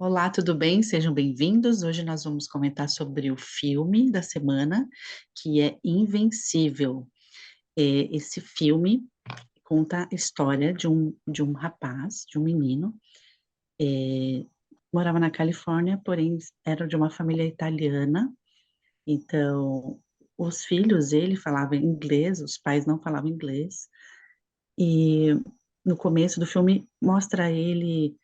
Olá, tudo bem? Sejam bem-vindos. Hoje nós vamos comentar sobre o filme da semana, que é Invencível. Esse filme conta a história de um rapaz, de um menino, é, morava na Califórnia, porém era de uma família italiana. Então, os filhos, ele falava inglês, os pais não falavam inglês. E no começo do filme mostra ele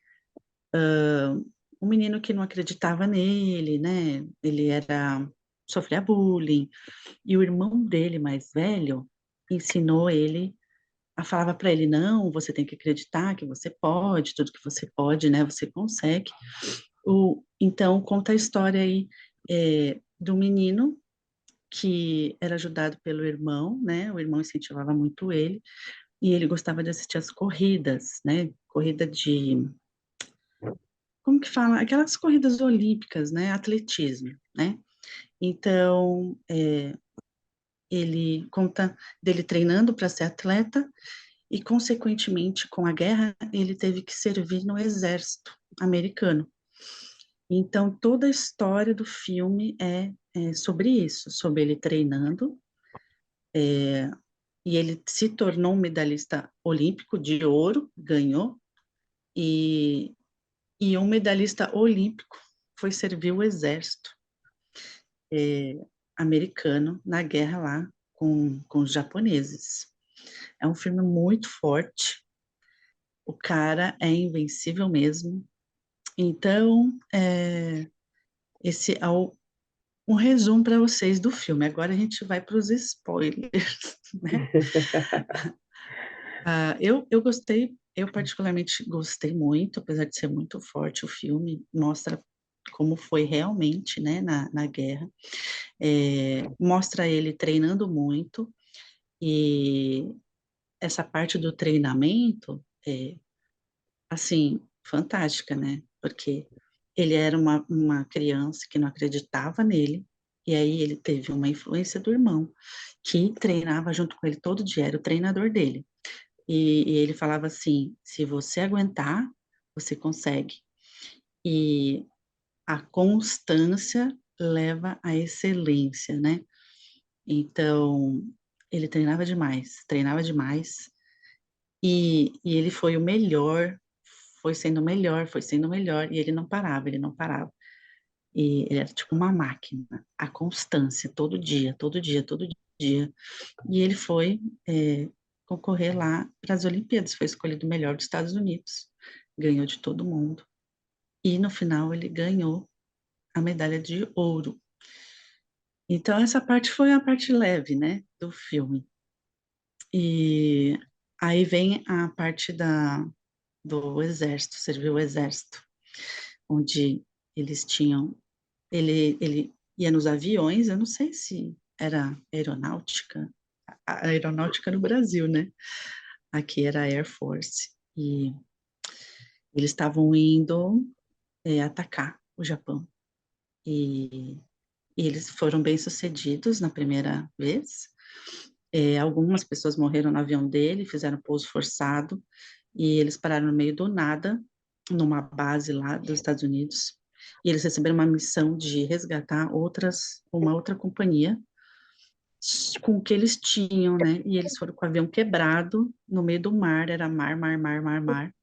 um menino que não acreditava nele, né? Ele sofria bullying, e o irmão dele, mais velho, ensinou ele, falava para ele, não, você tem que acreditar que você pode, tudo que você pode, né? Você consegue. Então, conta a história aí do menino que era ajudado pelo irmão, né? O irmão incentivava muito ele, e ele gostava de assistir as corridas, né? Corrida de como que fala? Aquelas corridas olímpicas, né? Atletismo, né? Então, ele conta dele treinando para ser atleta e, consequentemente, com a guerra, ele teve que servir no exército americano. Então, toda a história do filme é sobre isso, sobre ele treinando, e ele se tornou um medalhista olímpico de ouro, ganhou, e, e um medalhista olímpico foi servir o exército é, americano na guerra lá com os japoneses. É um filme muito forte, o cara é invencível mesmo. Então, esse é um resumo para vocês do filme. Agora a gente vai para os spoilers, né? Eu gostei, eu particularmente gostei muito, apesar de ser muito forte o filme, mostra como foi realmente, né, na guerra. Mostra ele treinando muito, e essa parte do treinamento assim, fantástica, né? Porque ele era uma criança que não acreditava nele, e aí ele teve uma influência do irmão, que treinava junto com ele todo dia, era o treinador dele. E ele falava assim: se você aguentar, você consegue. E a constância leva à excelência, né? Então, ele treinava demais, e ele foi o melhor, foi sendo melhor, foi sendo melhor, e ele não parava, ele não parava. E ele era tipo uma máquina, a constância, todo dia, todo dia, todo dia. E ele foi concorrer lá para as Olimpíadas, foi escolhido o melhor dos Estados Unidos, ganhou de todo mundo. E no final ele ganhou a medalha de ouro. Então essa parte foi a parte leve, né, do filme. E aí vem a parte do exército, serviu o exército, onde eles tinham, ele ia nos aviões, eu não sei se era aeronáutica, a aeronáutica no Brasil, né? Aqui era a Air Force, e eles estavam indo atacar o Japão, e, e eles foram bem-sucedidos na primeira vez. Algumas pessoas morreram no avião dele, fizeram pouso forçado, e eles pararam no meio do nada, numa base lá dos Estados Unidos, e eles receberam uma missão de resgatar uma outra companhia com o que eles tinham, né? E eles foram com o avião quebrado no meio do mar, era mar, mar, mar, mar, mar,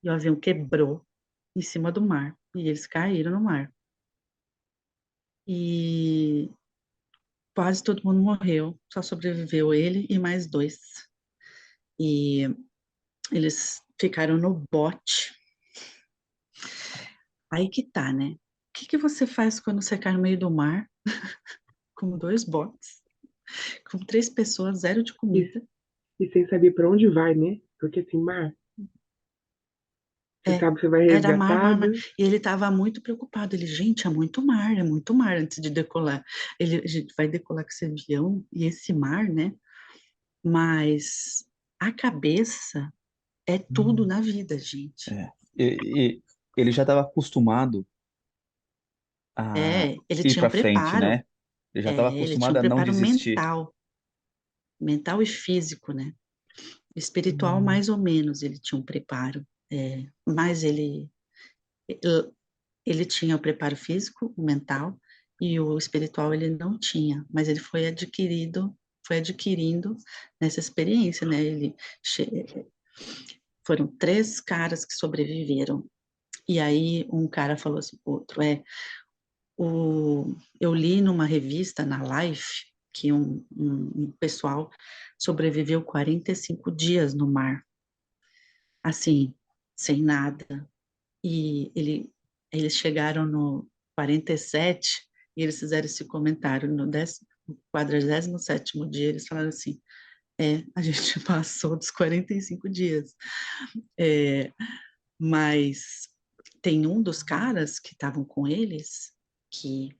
e o avião quebrou em cima do mar, e eles caíram no mar. E quase todo mundo morreu, só sobreviveu ele e mais dois. E eles ficaram no bote. Aí que tá, né? O que que você faz quando você cai no meio do mar com dois botes, com três pessoas, zero de E, comida? e sem saber para onde vai, né? Porque assim, mar, você É, sabe que você vai era mar, mar, mar. resgatado. E ele estava muito preocupado. Ele, gente, é muito mar antes de decolar. A gente vai decolar com esse avião e esse mar, né? Mas a cabeça é tudo na vida, gente. É. E ele já estava acostumado a Ele ir tinha um para frente, preparo. né? Ele já estava Ele tinha acostumado um a não preparo desistir. mental e físico, né? Espiritual, mais ou menos, ele tinha um preparo. Mas ele ele tinha o preparo físico, o mental, e o espiritual ele não tinha, mas ele foi adquirindo nessa experiência, né? Foram 3 caras que sobreviveram. E aí um cara falou assim pro outro, eu li numa revista, na Life, que um pessoal sobreviveu 45 dias no mar, assim, sem nada. E eles chegaram no 47 e eles fizeram esse comentário no 47º dia, eles falaram assim, a gente passou dos 45 dias. É, mas tem um dos caras que estavam com eles que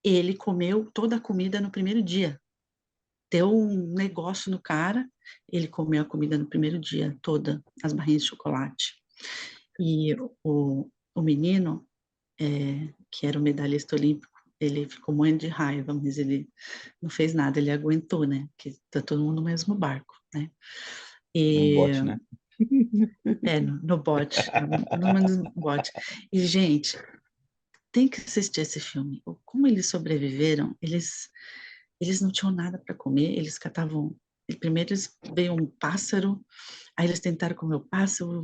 ele comeu toda a comida no primeiro dia. Deu um negócio no cara, ele comeu a comida no primeiro dia, toda, as barrinhas de chocolate. E o menino, que era o medalhista olímpico, ele ficou morrendo de raiva, mas ele não fez nada, ele aguentou, né? Porque tá todo mundo no mesmo barco, né? Num E bote, né? no bote, no menos no bote. E, gente, tem que assistir esse filme. Como eles sobreviveram, eles não tinham nada para comer, eles catavam. Primeiro veio um pássaro, aí eles tentaram comer o pássaro,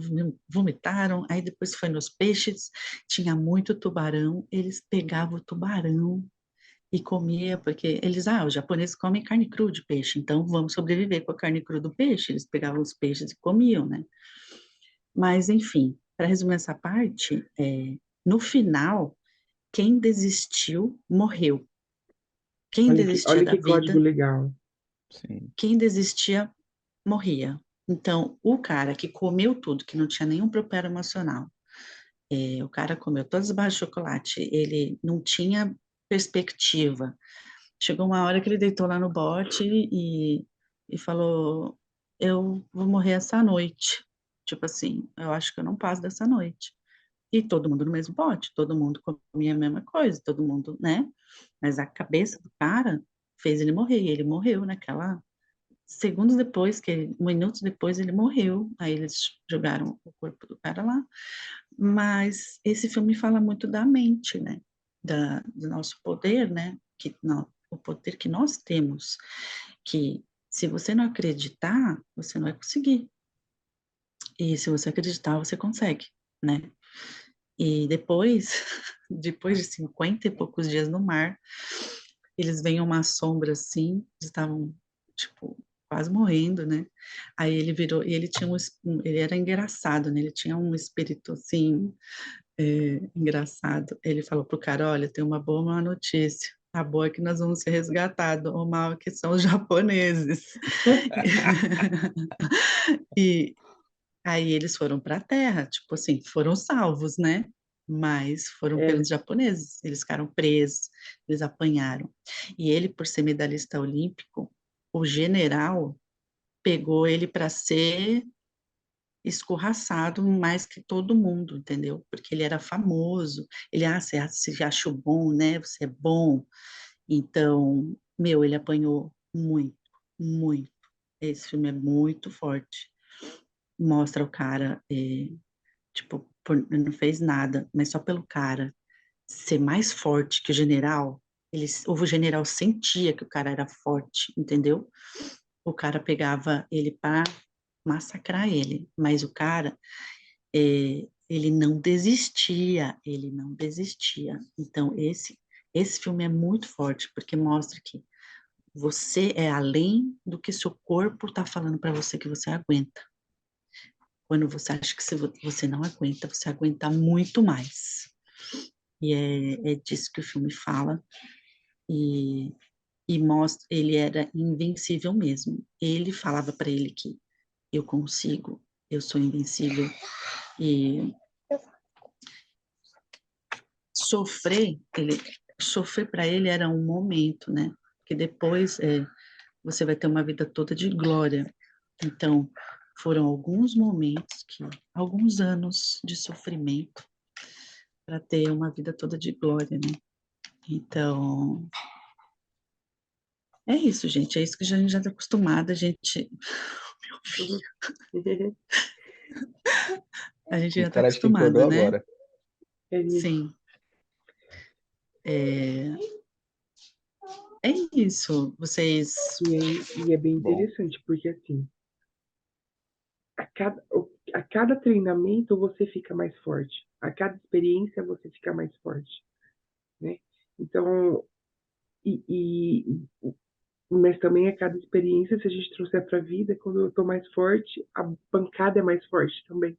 vomitaram, aí depois foi nos peixes, tinha muito tubarão, eles pegavam o tubarão e comia, porque os japoneses comem carne crua de peixe, então vamos sobreviver com a carne crua do peixe. Eles pegavam os peixes e comiam, né? Mas, enfim, para resumir essa parte, no final, quem desistiu, morreu. Quem desistia Olha da que código vida, legal. Sim. quem desistia, morria. Então, o cara que comeu tudo, que não tinha nenhum preparo emocional, o cara comeu todas as barras de chocolate, ele não tinha perspectiva. Chegou uma hora que ele deitou lá no bote e falou: Eu vou morrer essa noite. Tipo assim, eu acho que eu não passo dessa noite. E todo mundo no mesmo bote, todo mundo comia a mesma coisa, todo mundo, né? Mas a cabeça do cara fez ele morrer, e ele morreu naquela. Segundos depois, minutos depois, ele morreu. Aí eles jogaram o corpo do cara lá. Mas esse filme fala muito da mente, né? Do nosso poder, né? O poder que nós temos. Que se você não acreditar, você não vai conseguir. E se você acreditar, você consegue, né? E depois, depois de 50 e poucos dias no mar, eles veem uma sombra assim, eles estavam, tipo, quase morrendo, né? Aí ele virou, e ele tinha ele era engraçado, né? Ele tinha um espírito assim, engraçado. Ele falou pro cara, olha, tem uma boa e uma má notícia. A boa é que nós vamos ser resgatados, o mal é que são os japoneses. E, aí eles foram para a Terra, tipo assim, foram salvos, né? Mas foram É, pelos japoneses, eles ficaram presos, eles apanharam. E ele, por ser medalhista olímpico, o general pegou ele para ser escorraçado mais que todo mundo, entendeu? Porque ele era famoso. Ele, você acha bom, né? Você é bom. Então, meu, ele apanhou muito, muito. Esse filme é muito forte. Mostra o cara, tipo, não fez nada, mas só pelo cara ser mais forte que o general, o general sentia que o cara era forte, entendeu? O cara pegava ele para massacrar ele, mas o cara, ele não desistia, ele não desistia. Então, esse filme é muito forte, porque mostra que você é além do que seu corpo está falando para você que você aguenta. Quando você acha que você não aguenta, você aguenta muito mais. E é disso que o filme fala. E, e mostra, ele era invencível mesmo. Ele falava para ele que eu consigo, eu sou invencível. E sofrer, sofrer para ele era um momento, né? Que depois você vai ter uma vida toda de glória. Então, foram alguns momentos alguns anos de sofrimento para ter uma vida toda de glória, né? Então, é isso, gente. É isso que a gente já está acostumada. A gente já Com está cara de quem acostumado, acordou né? agora. É isso. Sim. É, é isso. Vocês. E é bem Bom, interessante, porque assim, a cada treinamento você fica mais forte. A cada experiência você fica mais forte, né? Então, mas também a cada experiência, se a gente trouxer para a vida, quando eu estou mais forte, a pancada é mais forte também,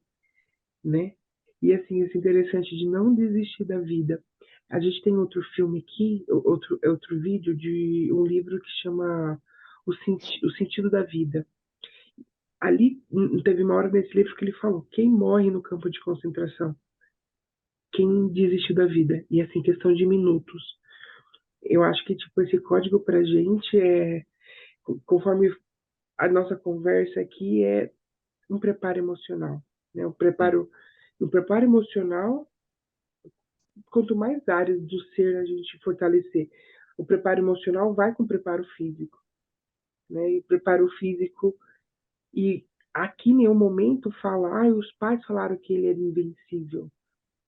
né? E assim, isso é interessante de não desistir da vida. A gente tem outro filme aqui, outro vídeo de um livro que chama O Sentido da Vida. Ali teve uma hora nesse livro que ele falou: quem morre no campo de concentração? Quem desistiu da vida? E assim, questão de minutos. Eu acho que tipo esse código pra gente é, conforme a nossa conversa aqui, é um preparo emocional, né? sim, O preparo emocional, quanto mais áreas do ser a gente fortalecer, o preparo emocional vai com o preparo físico, né? E o preparo físico, e aqui em nenhum momento fala, os pais falaram que ele era invencível.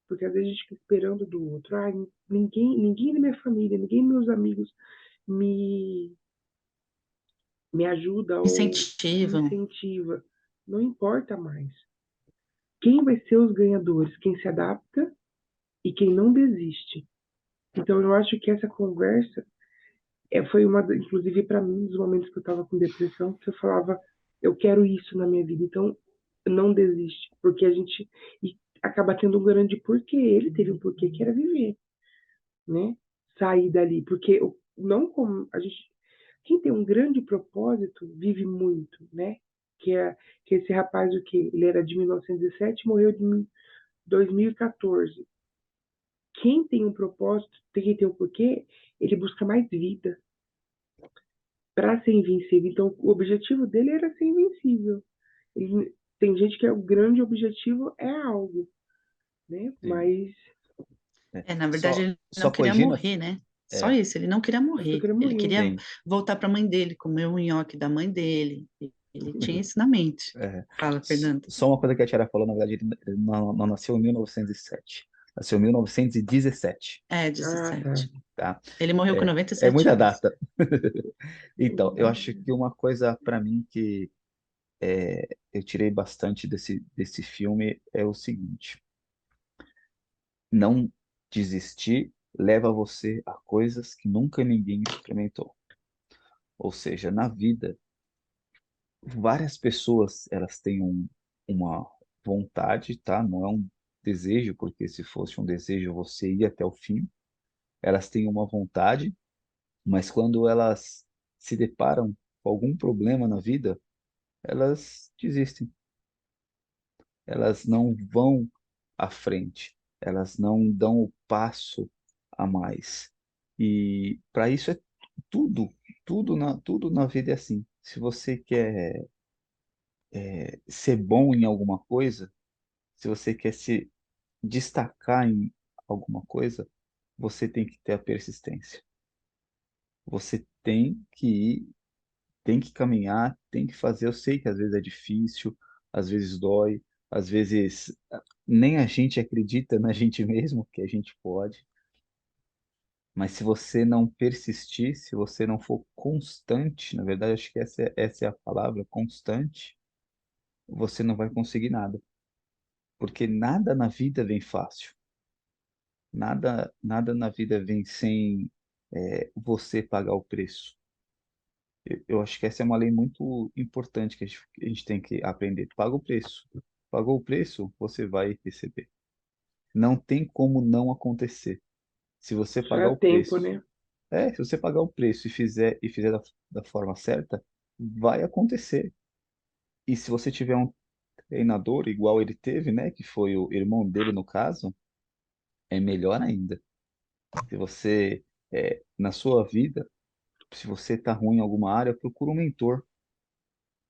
Porque às vezes a gente fica esperando do outro. Ninguém da minha família, ninguém dos meus amigos me, me ajuda ou me Incentivam. incentiva. Não importa mais. Quem vai ser os ganhadores? Quem se adapta e quem não desiste. Então eu acho que essa conversa foi inclusive para mim, dos momentos que eu estava com depressão, que eu falava, eu quero isso na minha vida. Então não desiste, porque a gente acaba tendo um grande porquê. Ele teve um porquê que era viver, né? Sair dali, porque não como a gente, quem tem um grande propósito vive muito, né? Que é que esse rapaz o que ele era de 1907, morreu de 2014. Quem tem um propósito, quem tem um porquê, ele busca mais vida para ser invencível. Então, o objetivo dele era ser invencível. Tem gente que o grande objetivo é algo, né? sim. Mas É. É, na verdade, Só, ele só não queria corrigindo, morrer, né? Só é, isso, ele não queria eu só morrer. queria Ele morrer. queria sim. voltar para a mãe dele, comer o nhoque da mãe dele. Ele tinha isso na mente. É. Fala, Fernando. Só uma coisa que a Tiara falou, na verdade, ele não nasceu em 1907. Nasceu em 1917, É, Ah, tá. 17. tá? Ele morreu com noventa e É sete muita anos. data. Então, eu acho que uma coisa para mim que eu tirei bastante desse filme é o seguinte: não desistir leva você a coisas que nunca ninguém experimentou. Ou seja, na vida, várias pessoas elas têm uma vontade, tá? Não é um desejo, porque se fosse um desejo você ia até o fim. Elas têm uma vontade, mas quando elas se deparam com algum problema na vida, elas desistem. Elas não vão à frente, elas não dão o passo a mais. E para isso é tudo, tudo na vida é assim. Se você quer ser bom em alguma coisa, se você quer se destacar em alguma coisa, você tem que ter a persistência. Você tem que caminhar, tem que fazer. Eu sei que às vezes é difícil, às vezes dói, às vezes nem a gente acredita na gente mesmo que a gente pode. Mas se você não persistir, se você não for constante, na verdade, acho que essa é a palavra, constante, você não vai conseguir nada. Porque nada na vida vem fácil. Nada na vida vem sem você pagar o preço. Eu acho que essa é uma lei muito importante que a gente tem que aprender. Paga o preço. Pagou o preço, você vai receber. Não tem como não acontecer. Se você Só é pagar o o tempo, preço, né? se você pagar o preço e fizer da forma certa, vai acontecer. E se você tiver um treinador igual ele teve, né, que foi o irmão dele no caso, é melhor ainda. Se você, na sua vida, se você está ruim em alguma área, procura um mentor,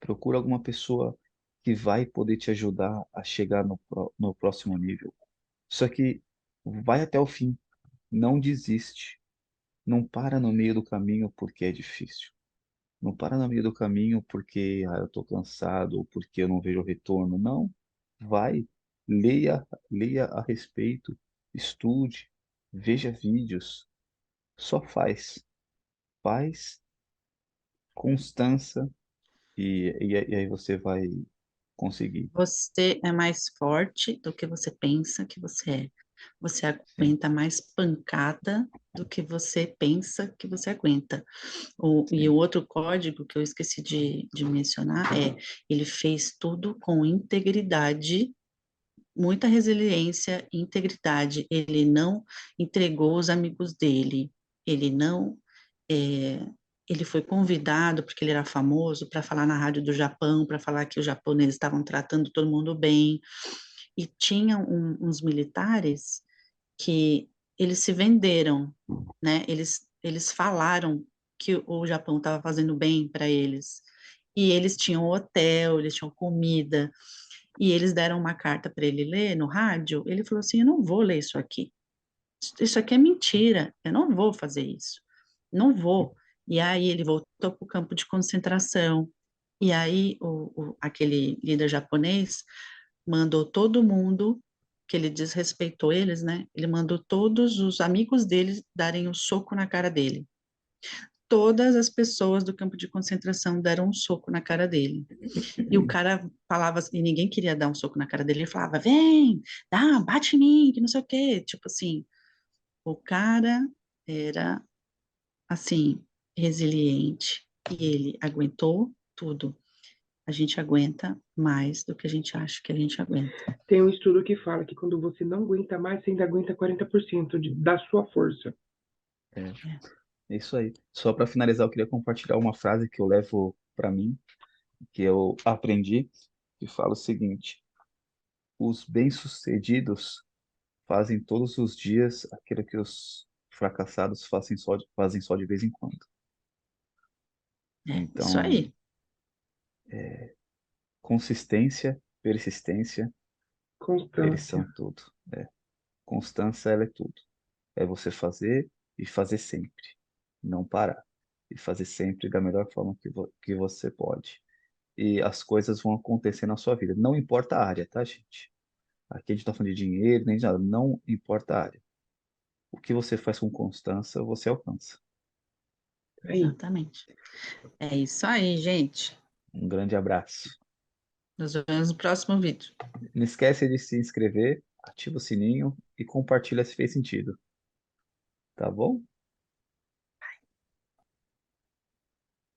procura alguma pessoa que vai poder te ajudar a chegar no próximo nível. Só que vai até o fim, não desiste, não para no meio do caminho porque é difícil. Não para no meio do caminho porque eu estou cansado ou porque eu não vejo retorno. Não, vai, leia a respeito, estude, veja vídeos, só faz. Faz, constância, e aí você vai conseguir. Você é mais forte do que você pensa que você é. Você Sim, aguenta mais pancada do que você pensa que você aguenta. E o sim. outro código que eu esqueci de mencionar é: ele fez tudo com integridade, muita resiliência e integridade. Ele não entregou os amigos dele, ele não. é, Ele foi convidado, porque ele era famoso, para falar na rádio do Japão, para falar que os japoneses estavam tratando todo mundo bem. E tinha uns militares que eles se venderam, né? Eles falaram que o Japão estava fazendo bem para eles. E eles tinham hotel, eles tinham comida, e eles deram uma carta para ele ler no rádio. Ele falou assim: Eu não vou ler isso aqui. Isso aqui é mentira. Eu não vou fazer isso. Não vou. E aí ele voltou para o campo de concentração. E aí aquele líder japonês mandou todo mundo, que ele desrespeitou eles, né? Ele mandou todos os amigos dele darem um soco na cara dele. Todas as pessoas do campo de concentração deram um soco na cara dele. E o cara falava, e ninguém queria dar um soco na cara dele, ele falava, vem, dá, bate em mim, que não sei o quê. Tipo assim, o cara era, assim, resiliente e ele aguentou tudo. A gente aguenta mais do que a gente acha que a gente aguenta. Tem um estudo que fala que quando você não aguenta mais, você ainda aguenta 40% da sua força. É, É, é isso aí. Só para finalizar, eu queria compartilhar uma frase que eu levo para mim, que eu aprendi, que fala o seguinte: os bem-sucedidos fazem todos os dias aquilo que os fracassados fazem só de vez em quando. isso Então, aí. consistência, persistência, eles Constância. são tudo. É. Constância, ela é tudo. É você fazer e fazer sempre. Não parar. E fazer sempre da melhor forma que você pode. E as coisas vão acontecer na sua vida. Não importa a área, tá, gente? Aqui a gente tá falando de dinheiro, nem de nada. Não importa a área. O que você faz com constância, você alcança. Aí. Exatamente. É isso aí, gente. Um grande abraço. Nos vemos no próximo vídeo. Não esquece de se inscrever, ativa o sininho e compartilha se fez sentido. Tá bom?